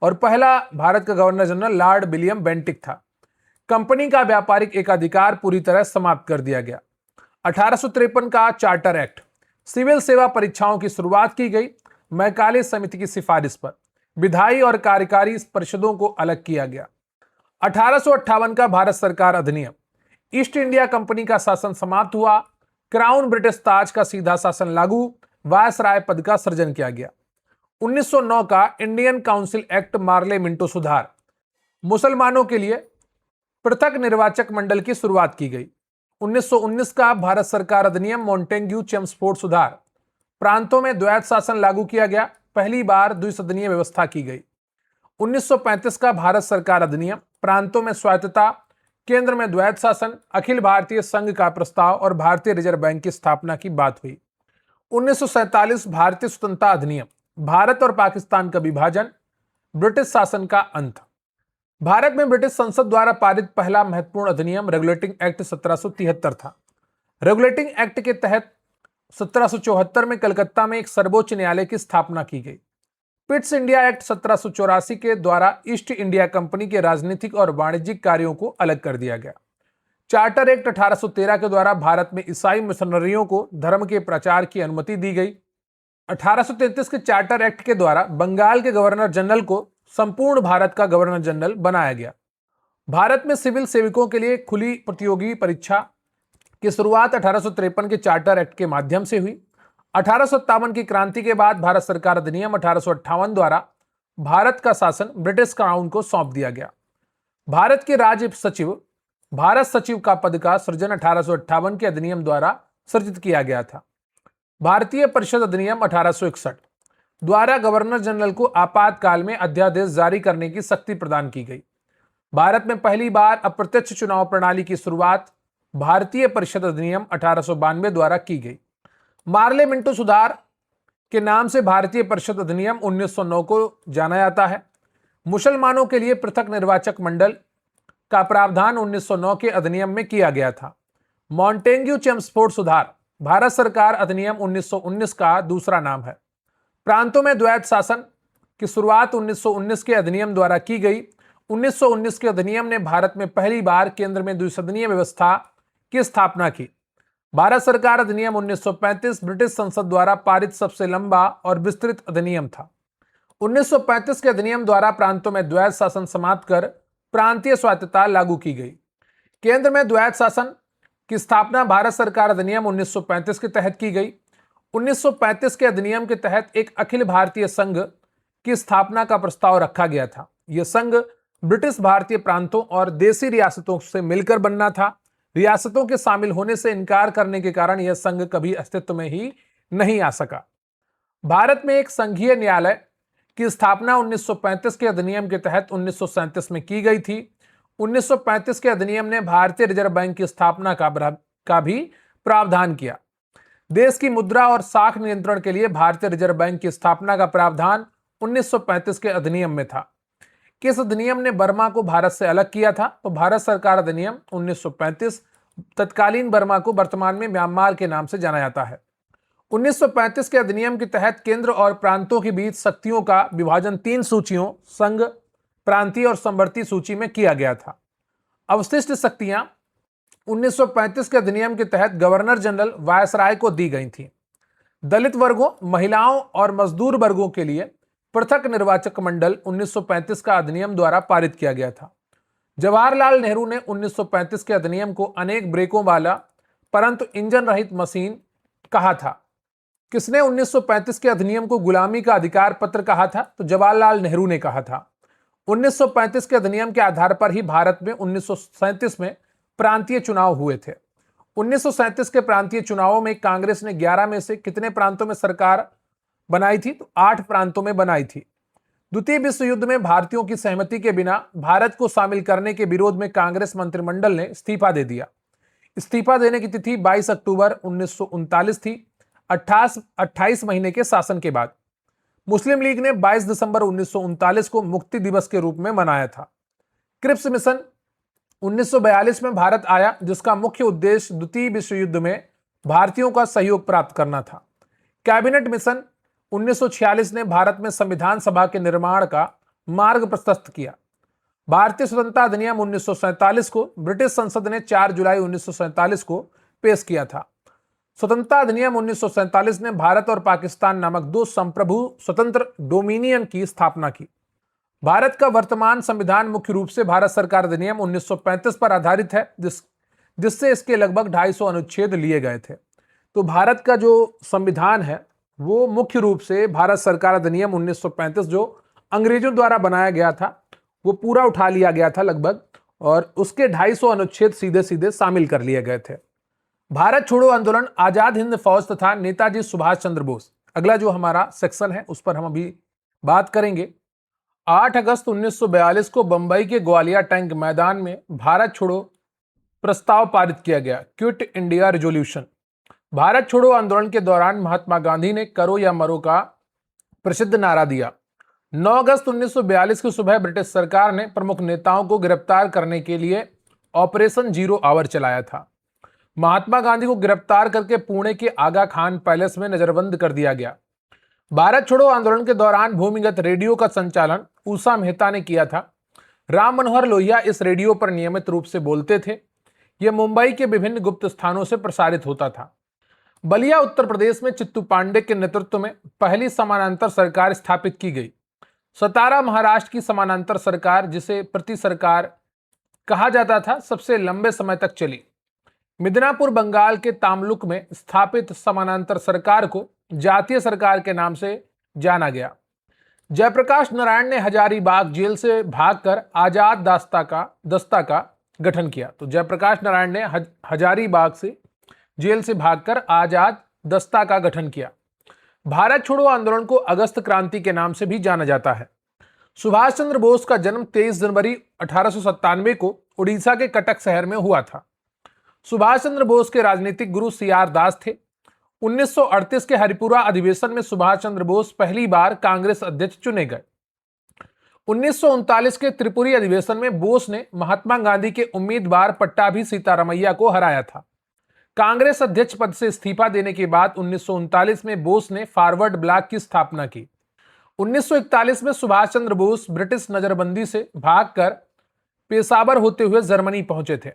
और पहला भारत का governor general Lord William Bentinck था। कंपनी का व्यापारिक एकाधिकार पूरी तरह समाप्त कर दिया गया। 1853 का चार्टर एक्ट, सिविल सेवा परीक्षाओं की शुरुआत की गई। मैकाले समिति की सिफारिश पर विधायी और कार्यकारी परिषदों को अलग किया गया। 1858 का भारत सरकार अधिनियम, ईस्ट इंडिया कंपनी का शासन समाप्त हुआ। क्राउन ब्रिटिश ताज का सीधा शासन लागू। वायसराय पद का सृजन किया गया। 1909 का Indian council act, Morley Minto सुधार, मुसलमानों के लिए पृथक निर्वाचक मंडल की शुरुआत की गई। 1919 का भारत सरकार अधिनियम मॉन्टेग्यू चेम्सफोर्ड सुधार, प्रांतों में द्वैत शासन लागू किया गया, पहली बार द्विसदनीय व्यवस्था की गई। 1935 का भारत सरकार अधिनियम, प्रांतों में स्वायत्तता, केंद्र में द्वैत शासन, अखिल भारतीय संघ का प्रस्ताव और भारतीय रिजर्व बैंक की स्थापना की बात हुई। 1947 भारतीय स्वतंत्रता अधिनियम, भारत और पाकिस्तान का विभाजन, ब्रिटिश शासन का अंत। भारत में ब्रिटिश संसद द्वारा पारित पहला महत्वपूर्ण अधिनियम रेगुलेटिंग एक्ट 1773 था। रेगुलेटिंग एक्ट के तहत 1774 में कलकत्ता में एक सर्वोच्च न्यायालय की स्थापना की गई। पिट्स इंडिया एक्ट 1784 के द्वारा ईस्ट इंडिया कंपनी के राजनीतिक और वाणिज्यिक कार्यों को अलग कर दिया गया। चार्टर एक्ट 1813 के द्वारा भारत में ईसाई मिशनरियों को धर्म के प्रचार की अनुमति दी गई। 1833 के चार्टर एक्ट के द्वारा बंगाल के गवर्नर जनरल को संपूर्ण भारत का गवर्नर जनरल बनाया गया। भारत में सिविल सेवकों के लिए खुली प्रतियोगी परीक्षा की शुरुआत 1853 के चार्टर एक्ट के माध्यम से हुई। 1857 की क्रांति के बाद भारत सरकार अधिनियम 1858 द्वारा भारत का शासन ब्रिटिश क्राउन को सौंप दिया गया। भारत के राज्य सचिव, भारत सचिव का पद का सृजन 1858 के अधिनियम द्वारा सृजित किया गया था। भारतीय परिषद अधिनियम 1861 द्वारा गवर्नर जनरल को आपातकाल में अध्यादेश जारी करने की शक्ति प्रदान की गई। भारत में पहली बार अप्रत्यक्ष चुनाव प्रणाली की शुरुआत भारतीय परिषद अधिनियम 1892 द्वारा की गई। मार्ले मिंटो सुधार के नाम से भारतीय परिषद अधिनियम 1909 को जाना जाता है। मुसलमानों के लिए पृथक निर्वाचक मंडल का प्रावधान 1909 के अधिनियम में किया गया था। मॉन्टेग्यू चेम्सफोर्ड सुधार भारत सरकार अधिनियम 1919 का दूसरा नाम है। प्रांतों में द्वैत शासन की शुरुआत 1919 के अधिनियम द्वारा की गई। 1919 के अधिनियम ने भारत में पहली बार केंद्र में द्विसदनीय व्यवस्था की स्थापना की। भारत सरकार अधिनियम 1935 ब्रिटिश संसद द्वारा पारित सबसे लंबा और विस्तृत अधिनियम था। 1935 के अधिनियम द्वारा प्रांतों में द्वैत शासन समाप्त कर प्रांतीय स्वायत्तता लागू की गई। केंद्र में द्वैत शासन की स्थापना भारत सरकार अधिनियम 1935 के तहत की गई। 1935 के अधिनियम के तहत एक अखिल भारतीय संघ की स्थापना का प्रस्ताव रखा गया था। यह संघ ब्रिटिश भारतीय प्रांतों और देशी रियासतों से मिलकर बनना था। रियासतों के शामिल होने से इनकार करने के कारण यह संघ कभी अस्तित्व में ही नहीं आ सका। भारत में एक संघीय न्यायालय की स्थापना 1935 के अधिनियम के तहत 1937 में की गई थी। 1935 के अधिनियम ने भारतीय रिजर्व बैंक की स्थापना का भी प्रावधान किया। देश की मुद्रा और साख नियंत्रण के लिए भारतीय रिजर्व बैंक की स्थापना का प्रावधान 1935 के अधिनियम में था। किस अधिनियम ने बर्मा को भारत से अलग किया था? तो भारत सरकार अधिनियम 1935 तत्कालीन बर्मा को वर्तमान में म्यांमार के नाम से जाना जाता है। 1935 के अधिनियम के तहत केंद्र और प्रांतों के बीच शक्तियों का विभाजन 3 सूचियों संघ, प्रांतीय और संवर्ती सूची में किया गया था। अवशिष्ट शक्तियां 1935 के अधिनियम के तहत गवर्नर जनरल वायसराय को दी गई थी। दलित वर्गों, महिलाओं और मजदूर वर्गों के लिए पृथक निर्वाचक मंडल 1935 का अधिनियम द्वारा पारित किया गया था। जवाहरलाल नेहरू ने 1935 के अधिनियम को अनेक ब्रेकों वाला परंतु इंजन रहित मशीन कहा था। किसने 1935 के अधिनियम को गुलामी का अधिकार पत्र कहा था? तो जवाहरलाल नेहरू ने कहा था। 1935 के अधिनियम के आधार पर ही भारत में 1937 में प्रांतीय चुनाव हुए थे। 1937 के प्रांतीय चुनावों में कांग्रेस ने 11 में से कितने प्रांतों में सरकार बनाई थी? तो 8 प्रांतों में बनाई थी। द्वितीय विश्व युद्ध में भारतीयों की सहमति के बिना भारत को शामिल करने के विरोध में कांग्रेस मंत्रिमंडल ने इस्तीफा दे दिया। इस्तीफा देने की तिथि 22 अक्टूबर 1939 थी, 28 महीने के शासन के बाद। मुस्लिम लीग ने 22 दिसंबर 1939 को मुक्ति दिवस के रूप में मनाया था। क्रिप्स मिशन 1942 में भारत आया, जिसका मुख्य उद्देश्य द्वितीय विश्व युद्ध में भारतीयों का सहयोग प्राप्त करना था। कैबिनेट मिशन 1946 ने भारत में संविधान सभा के निर्माण का मार्ग प्रशस्त किया। भारतीय स्वतंत्रता अधिनियम 1947 को ब्रिटिश संसद ने 4 जुलाई 1947 को पेश किया था। स्वतंत्रता अधिनियम 1947 ने भारत और पाकिस्तान नामक 2 संप्रभु स्वतंत्र डोमिनियन की स्थापना की। भारत का वर्तमान संविधान मुख्य रूप से भारत सरकार अधिनियम 1935 पर आधारित है, जिससे इसके लगभग 250 अनुच्छेद लिए गए थे। तो भारत का जो संविधान है वो मुख्य रूप से भारत सरकार अधिनियम 1935 जो अंग्रेजों द्वारा बनाया गया था वो पूरा उठा लिया गया था लगभग, और उसके 250 अनुच्छेद सीधे सीधे शामिल कर लिए गए थे। भारत छोड़ो आंदोलन, आजाद हिंद फौज तथा नेताजी सुभाष चंद्र बोस, अगला जो हमारा सेक्शन है उस पर हम अभी बात करेंगे। 8 अगस्त 1942 को बंबई के ग्वालियर टैंक मैदान में भारत छोड़ो प्रस्ताव पारित किया गया, क्विट इंडिया रेजोल्यूशन। भारत छोड़ो आंदोलन के दौरान महात्मा गांधी ने करो या मरो का प्रसिद्ध नारा दिया। 9 अगस्त 1942 की सुबह ब्रिटिश सरकार ने प्रमुख नेताओं को गिरफ्तार करने के लिए ऑपरेशन जीरो आवर चलाया था। महात्मा गांधी को गिरफ्तार करके पुणे के आगा खान पैलेस में नजरबंद कर दिया गया। भारत छोड़ो आंदोलन के दौरान भूमिगत रेडियो का संचालन उषा मेहता ने किया था। राम मनोहर लोहिया इस रेडियो पर नियमित रूप से बोलते थे। यह मुंबई के विभिन्न गुप्त स्थानों से प्रसारित होता था। बलिया उत्तर प्रदेश में चित्तू पांडे के नेतृत्व में पहली समानांतर सरकार स्थापित की गई। सतारा महाराष्ट्र की समानांतर सरकार, जिसे प्रति सरकार कहा जाता था, सबसे लंबे समय तक चली। मिदनापुर बंगाल के तामलुक में स्थापित समानांतर सरकार को जातीय सरकार के नाम से जाना गया। जयप्रकाश नारायण ने हजारीबाग जेल से भागकर आजाद दस्ता का गठन किया। तो जयप्रकाश नारायण ने हजारीबाग से जेल से भागकर आजाद दस्ता का गठन किया। भारत छोड़ो आंदोलन को अगस्त क्रांति के नाम से भी जाना जाता है। सुभाष चंद्र बोस का जन्म 23 जनवरी 1897 को उड़ीसा के कटक शहर में हुआ था। सुभाष चंद्र बोस के राजनीतिक गुरु सीआर दास थे। 1938 के हरिपुरा अधिवेशन में सुभाष चंद्र बोस पहली बार कांग्रेस अध्यक्ष चुने गए। 1939 के त्रिपुरी अधिवेशन में बोस ने महात्मा गांधी के उम्मीदवार पट्टाभी सीतारामैया को हराया था। कांग्रेस अध्यक्ष पद से इस्तीफा देने के बाद 1939 में बोस ने फॉरवर्ड ब्लॉक की स्थापना की। 1941 में सुभाष चंद्र बोस ब्रिटिश नजरबंदी से भागकर पेशावर होते हुए जर्मनी पहुंचे थे।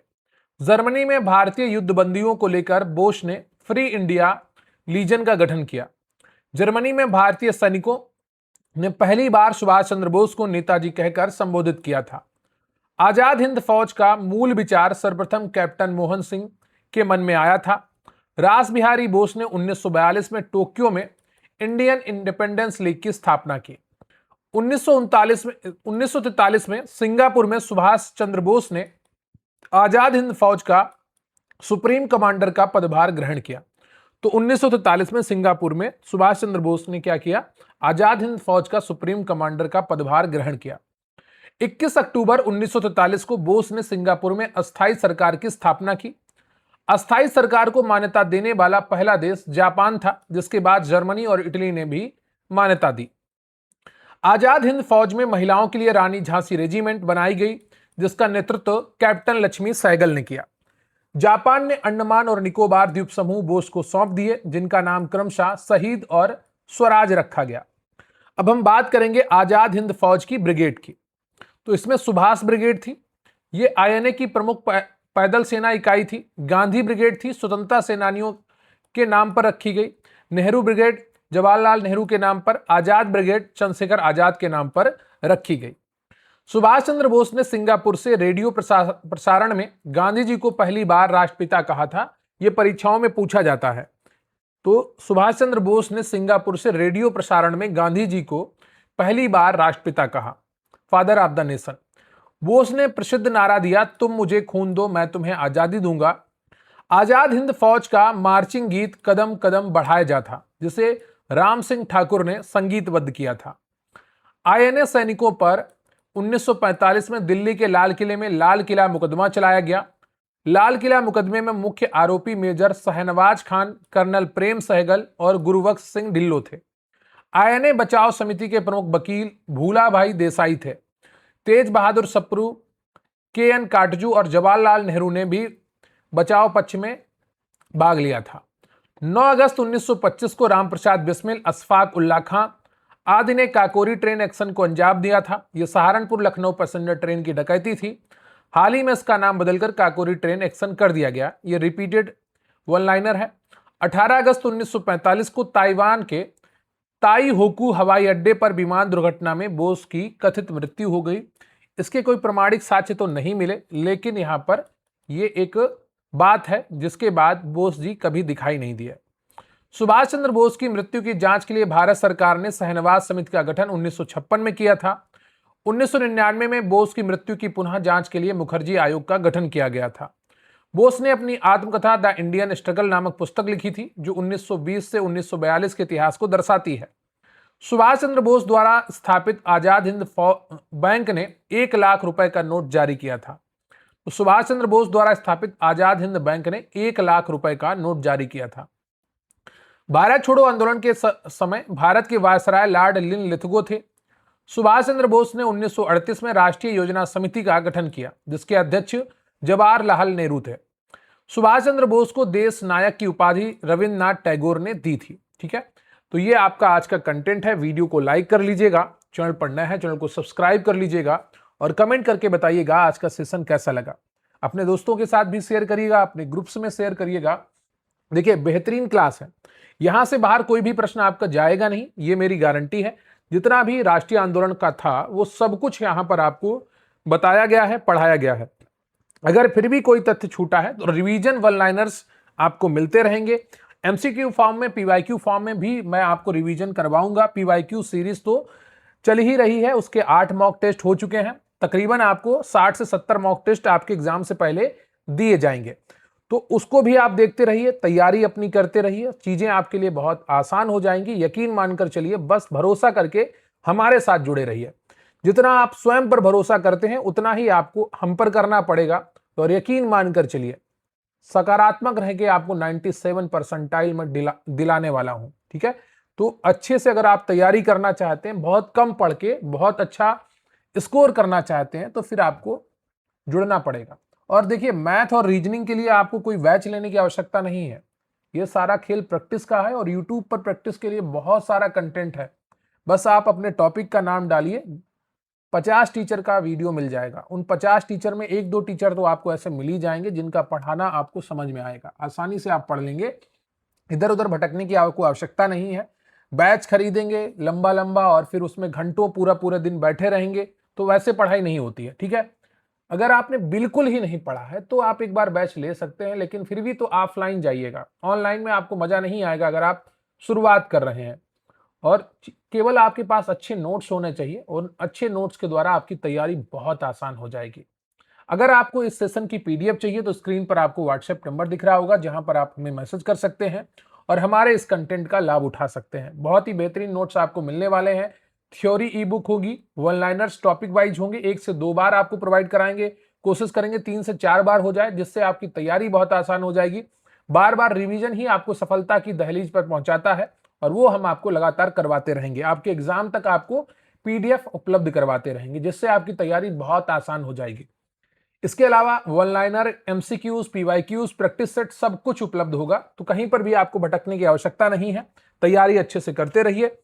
जर्मनी में भारतीय युद्धबंदियों को लेकर बोस ने फ्री इंडिया लीजन का गठन किया। जर्मनी में भारतीय सैनिकों ने पहली बार सुभाष चंद्र बोस को नेताजी कहकर संबोधित किया था। आजाद हिंद फौज का मूल विचार सर्वप्रथम कैप्टन मोहन सिंह के मन में आया था। रास बिहारी बोस ने 1942 में टोक्यो में इंडियन इंडिपेंडेंस लीग की स्थापना की। 1943 में सिंगापुर में सुभाष चंद्र बोस ने आजाद हिंद फौज का सुप्रीम कमांडर का पदभार ग्रहण किया। तो 1943 में सिंगापुर में सुभाष चंद्र बोस ने क्या किया? आजाद हिंद फौज का सुप्रीम कमांडर का पदभार ग्रहण किया। 21 अक्टूबर 1943 को बोस ने सिंगापुर में अस्थायी सरकार की स्थापना की। अस्थायी सरकार को मान्यता देने वाला पहला देश जापान था, जिसके बाद जर्मनी और इटली ने भी मान्यता दी। आजाद हिंद फौज में महिलाओं के लिए रानी झांसी रेजिमेंट बनाई गई, जिसका नेतृत्व कैप्टन लक्ष्मी सहगल ने किया। जापान ने अंडमान और निकोबार द्वीप समूह बोस को सौंप दिए, जिनका नाम क्रमशः शहीद और स्वराज रखा गया। अब हम बात करेंगे आजाद हिंद फौज की ब्रिगेड की। तो इसमें सुभाष ब्रिगेड थी, ये आईएनए की प्रमुख पैदल सेना इकाई थी। गांधी ब्रिगेड थी, स्वतंत्रता सेनानियों के नाम पर रखी गई। नेहरू ब्रिगेड जवाहरलाल नेहरू के नाम पर, आजाद ब्रिगेड चंद्रशेखर आजाद के नाम पर रखी गई। सुभाष चंद्र बोस ने सिंगापुर से रेडियो प्रसारण में गांधी जी को पहली बार राष्ट्रपिता कहा था। यह परीक्षाओं में पूछा जाता है। तो सुभाष चंद्र बोस ने सिंगापुर से रेडियो प्रसारण में गांधी जी को पहली बार राष्ट्रपिता कहा, father of the nation. Bose ने प्रसिद्ध नारा दिया, तुम मुझे खून दो मैं तुम्हें आजादी दूंगा। आजाद हिंद फौज का मार्चिंग गीत कदम कदम बढ़ाया जा था, जिसे राम सिंह ठाकुर ने संगीतबद्ध किया था। आईएनए सैनिकों पर 1945 में दिल्ली के लाल किले में लाल किला मुकदमा चलाया गया। लाल किला मुकदमे में मुख्य आरोपी मेजर शहनवाज खान, कर्नल प्रेम सहगल और गुरुबख्श सिंह ढिल्लो थे। आईएनए बचाव समिति के प्रमुख वकील भूलाभाई देसाई थे। तेज बहादुर सप्रू, केएन काटजू और जवाहरलाल नेहरू ने भी बचाव पक्ष में भाग लिया था। 9 अगस्त 1925 को रामप्रसाद बिस्मिल, अशफाक उल्ला खां आदि ने काकोरी ट्रेन एक्शन को अंजाम दिया था। यह सहारनपुर लखनऊ पैसेंजर ट्रेन की डकैती थी। हाल ही में इसका नाम बदलकर काकोरी ट्रेन एक्शन कर दिया गया। यह रिपीटेड वन लाइनर है। 18 अगस्त 1945 को ताइवान के ताई होकू हवाई अड्डे पर विमान दुर्घटना में बोस की कथित मृत्यु हो गई। इसके कोई प्रमाणिक साक्ष्य तो नहीं मिले, लेकिन यहाँ पर यह एक बात है जिसके बाद बोस जी कभी दिखाई नहीं दिए। सुभाष चंद्र बोस की मृत्यु की जांच के लिए भारत सरकार ने शहनवाज समिति का गठन 1956 में किया था। 1999 में बोस की मृत्यु की पुनः जांच के लिए मुखर्जी आयोग का गठन किया गया था। बोस ने अपनी आत्मकथा द इंडियन स्ट्रगल नामक पुस्तक लिखी थी, जो 1920 से 1942 के इतिहास को दर्शाती है। सुभाष चंद्र बोस द्वारा स्थापित आजाद हिंद बैंक ने 1 लाख रुपए का नोट जारी किया था। तो सुभाष चंद्र बोस द्वारा स्थापित आजाद हिंद बैंक ने 1 लाख रुपए का नोट जारी किया था। भारत छोड़ो आंदोलन के समय भारत के वायसराय लॉर्ड लिनलिथगो थे। सुभाष चंद्र बोस ने 1938 में राष्ट्रीय योजना समिति का गठन किया, जिसके अध्यक्ष जवाहरलाल नेहरू थे। सुभाष चंद्र बोस को देश नायक की उपाधि रविन्द्रनाथ टैगोर ने दी थी। ठीक है, तो ये आपका आज का कंटेंट है। वीडियो को लाइक कर लीजिएगा, चैनल पर नया है चैनल को सब्सक्राइब कर लीजिएगा और कमेंट करके बताइएगा आज का सेशन कैसा लगा। अपने दोस्तों के साथ भी शेयर करिएगा, अपने ग्रुप्स में शेयर करिएगा। देखिए, बेहतरीन क्लास है, यहां से बाहर कोई भी प्रश्न आपका जाएगा नहीं, ये मेरी गारंटी है। जितना भी राष्ट्रीय आंदोलन का था वो सब कुछ यहां पर आपको बताया गया है, पढ़ाया गया है। अगर फिर भी कोई तथ्य छूटा है तो रिवीजन वन लाइनर्स आपको मिलते रहेंगे। एमसीक्यू फॉर्म में, पीवाईक्यू फॉर्म में भी मैं आपको रिवीजन करवाऊंगा। पीवाईक्यू सीरीज तो चल ही रही है, उसके 8 मॉक टेस्ट हो चुके हैं। तकरीबन आपको 60 से 70 मॉक टेस्ट आपके एग्जाम से पहले दिए जाएंगे, तो उसको भी आप देखते रहिए, तैयारी अपनी करते रहिए, चीजें आपके लिए बहुत आसान हो जाएंगी। यकीन मानकर चलिए, बस भरोसा करके हमारे साथ जुड़े रहिए। जितना आप स्वयं पर भरोसा करते हैं उतना ही आपको हम पर करना पड़ेगा। और यकीन मानकर चलिए, सकारात्मक रह के आपको 97 परसेंटाइल में दिलाने वाला हूं। ठीक है, तो अच्छे से अगर आप तैयारी करना चाहते हैं, बहुत कम पढ़ के बहुत अच्छा स्कोर करना चाहते हैं, तो फिर आपको जुड़ना पड़ेगा। और देखिए, मैथ और रीजनिंग के लिए आपको कोई बैच लेने की आवश्यकता नहीं है। ये सारा खेल प्रैक्टिस का है और यूट्यूब पर प्रैक्टिस के लिए बहुत सारा कंटेंट है। बस आप अपने टॉपिक का नाम डालिए, 50 टीचर का वीडियो मिल जाएगा। उन 50 टीचर में 1-2 टीचर तो आपको ऐसे मिल ही जाएंगे जिनका पढ़ाना आपको समझ में आएगा, आसानी से आप पढ़ लेंगे। इधर उधर भटकने की आपको आवश्यकता नहीं है। बैच खरीदेंगे लंबा लंबा और फिर उसमें घंटों पूरा दिन बैठे रहेंगे, तो वैसे पढ़ाई नहीं होती है। ठीक है, अगर आपने बिल्कुल ही नहीं पढ़ा है तो आप एक बार बैच ले सकते हैं, लेकिन फिर भी तो ऑफलाइन जाइएगा। ऑनलाइन में आपको मजा नहीं आएगा अगर आप शुरुआत कर रहे हैं। और केवल आपके पास अच्छे नोट्स होने चाहिए, और अच्छे नोट्स के द्वारा आपकी तैयारी बहुत आसान हो जाएगी। अगर आपको इस सेशन की पीडीएफ चाहिए तो स्क्रीन पर आपको व्हाट्सएप नंबर दिख रहा होगा, जहां पर आप हमें मैसेज कर सकते हैं और हमारे इस कंटेंट का लाभ उठा सकते हैं। बहुत ही बेहतरीन नोट्स आपको मिलने वाले हैं। थ्योरी ई बुक होगी, वन लाइनर्स टॉपिक वाइज होंगे, 1 से 2 बार आपको प्रोवाइड कराएंगे। कोशिश करेंगे 3 से 4 बार हो जाए, जिससे आपकी तैयारी बहुत आसान हो जाएगी। बार बार रिवीजन ही आपको सफलता की दहलीज पर पहुंचाता है, और वो हम आपको लगातार करवाते रहेंगे। आपके एग्जाम तक आपको पीडीएफ उपलब्ध करवाते रहेंगे, जिससे आपकी तैयारी बहुत आसान हो जाएगी। इसके अलावा one liner, MCQs, PYQs, practice set सब कुछ उपलब्ध होगा, तो कहीं पर भी आपको भटकने की आवश्यकता नहीं है। तैयारी अच्छे से करते रहिए।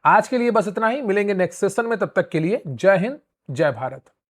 आज के लिए बस इतना ही, मिलेंगे नेक्स्ट सेशन में। तब तक के लिए जय हिंद, जय भारत।